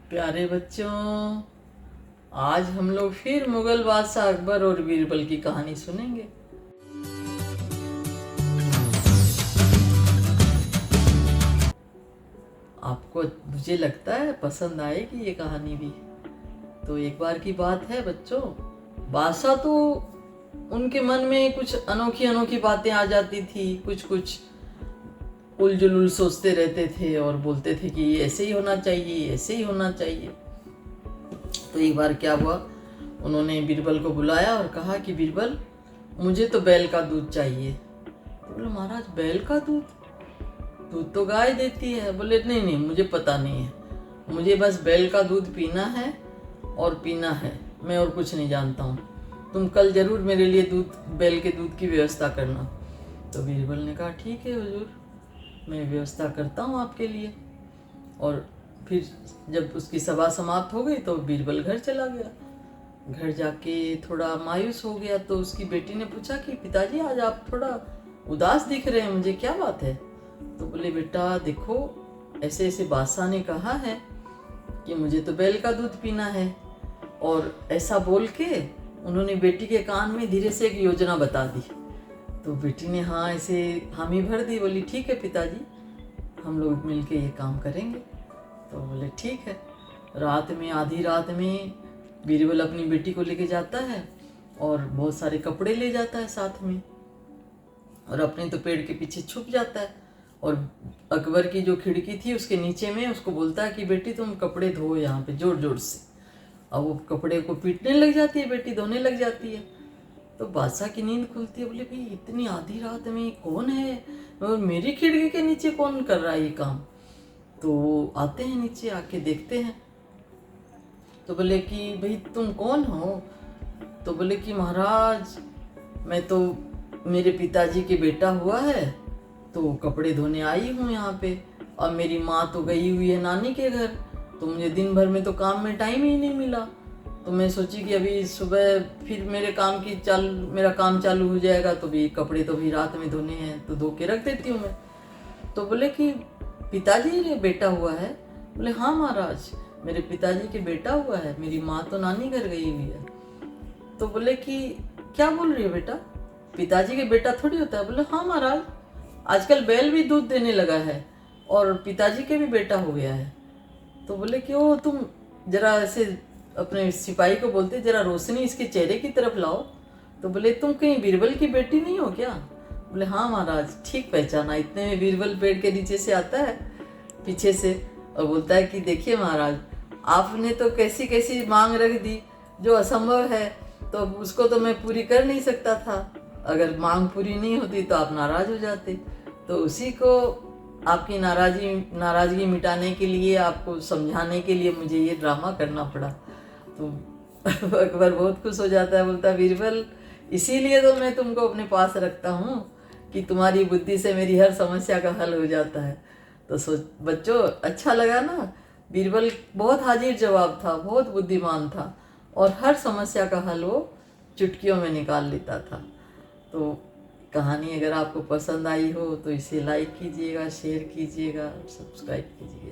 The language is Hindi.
प्यारे बच्चों, आज हम लोग फिर मुगल बादशाह अकबर और बीरबल की कहानी सुनेंगे। आपको मुझे लगता है पसंद आएगी ये कहानी भी। तो एक बार की बात है बच्चों, बादशाह तो उनके मन में कुछ अनोखी अनोखी बातें आ जाती थी, कुछ कुछ उलझुल सोचते रहते थे और बोलते थे कि ऐसे ही होना चाहिए, ऐसे ही होना चाहिए। तो एक बार क्या हुआ, उन्होंने बीरबल को बुलाया और कहा कि बीरबल, मुझे तो बैल का दूध चाहिए। तो बोले महाराज, बैल का दूध? दूध तो गाय देती है। बोले नहीं नहीं, मुझे पता नहीं है, मुझे बस बैल का दूध पीना है और पीना है, मैं और कुछ नहीं जानता हूँ। तुम कल जरूर मेरे लिए बैल के दूध की व्यवस्था करना। तो बीरबल ने कहा ठीक है हुजूर, मैं व्यवस्था करता हूँ आपके लिए। और फिर जब उसकी सभा समाप्त हो गई तो बीरबल घर चला गया। घर जाके थोड़ा मायूस हो गया तो उसकी बेटी ने पूछा कि पिताजी, आज आप थोड़ा उदास दिख रहे हैं, मुझे क्या बात है? तो बोले बेटा देखो, ऐसे ऐसे बादशाह ने कहा है कि मुझे तो बैल का दूध पीना है। और ऐसा बोल के उन्होंने बेटी के कान में धीरे से एक योजना बता दी। तो बेटी ने हाँ ऐसे हामी भर दी, बोली ठीक है पिताजी, हम लोग मिलके ये काम करेंगे। तो बोले ठीक है। रात में, आधी रात में बीरबल अपनी बेटी को लेके जाता है और बहुत सारे कपड़े ले जाता है साथ में, और अपने तो पेड़ के पीछे छुप जाता है। और अकबर की जो खिड़की थी उसके नीचे में उसको बोलता है कि बेटी तुम कपड़े धो यहाँ पे जोर जोर से। अब वो कपड़े को पीटने लग जाती है, बेटी धोने लग जाती है। तो बादशाह की नींद खुलती है। बोले भाई, इतनी आधी रात में कौन है और मेरी खिड़की के नीचे कौन कर रहा है ये काम? तो आते हैं नीचे, आके देखते हैं। तो बोले कि भाई तुम कौन हो? तो बोले कि महाराज, मैं तो मेरे पिताजी के बेटा हुआ है, तो कपड़े धोने आई हूँ यहाँ पे। और मेरी माँ तो गई हुई है नानी के घर, तो मुझे दिन भर में तो काम में टाइम ही नहीं मिला। तो मैं सोची कि अभी सुबह फिर मेरा काम चालू हो जाएगा, तो भी कपड़े तो भी रात में धोने हैं, तो धो के रख देती हूँ मैं। तो बोले कि पिताजी ने बेटा हुआ है? बोले हाँ महाराज, मेरे पिताजी के बेटा हुआ है, मेरी माँ तो नानी घर गई हुई है। तो बोले कि क्या बोल रही है बेटा, पिताजी के बेटा थोड़ी होता है? बोले हाँ महाराज, आजकल बैल भी दूध देने लगा है और पिताजी के भी बेटा हो गया है। तो बोले कि ओ तुम जरा ऐसे अपने सिपाही को बोलते जरा रोशनी इसके चेहरे की तरफ लाओ। तो बोले तुम कहीं बीरबल की बेटी नहीं हो क्या? बोले हाँ महाराज, ठीक पहचाना। इतने में बीरबल पेड़ के नीचे से आता है पीछे से और बोलता है कि देखिए महाराज, आपने तो कैसी कैसी मांग रख दी जो असंभव है, तो उसको तो मैं पूरी कर नहीं सकता था। अगर मांग पूरी नहीं होती तो आप नाराज हो जाते। तो उसी को आपकी नाराजगी मिटाने के लिए, आपको समझाने के लिए मुझे ये ड्रामा करना पड़ा। तो अकबर बहुत खुश हो जाता है, बोलता है बीरबल, इसीलिए तो मैं तुमको अपने पास रखता हूँ कि तुम्हारी बुद्धि से मेरी हर समस्या का हल हो जाता है। तो सोच बच्चों, अच्छा लगा ना? बीरबल बहुत हाजिर जवाब था, बहुत बुद्धिमान था और हर समस्या का हल वो चुटकियों में निकाल लेता था। तो कहानी अगर आपको पसंद आई हो तो इसे लाइक कीजिएगा, शेयर कीजिएगा, सब्सक्राइब कीजिएगा।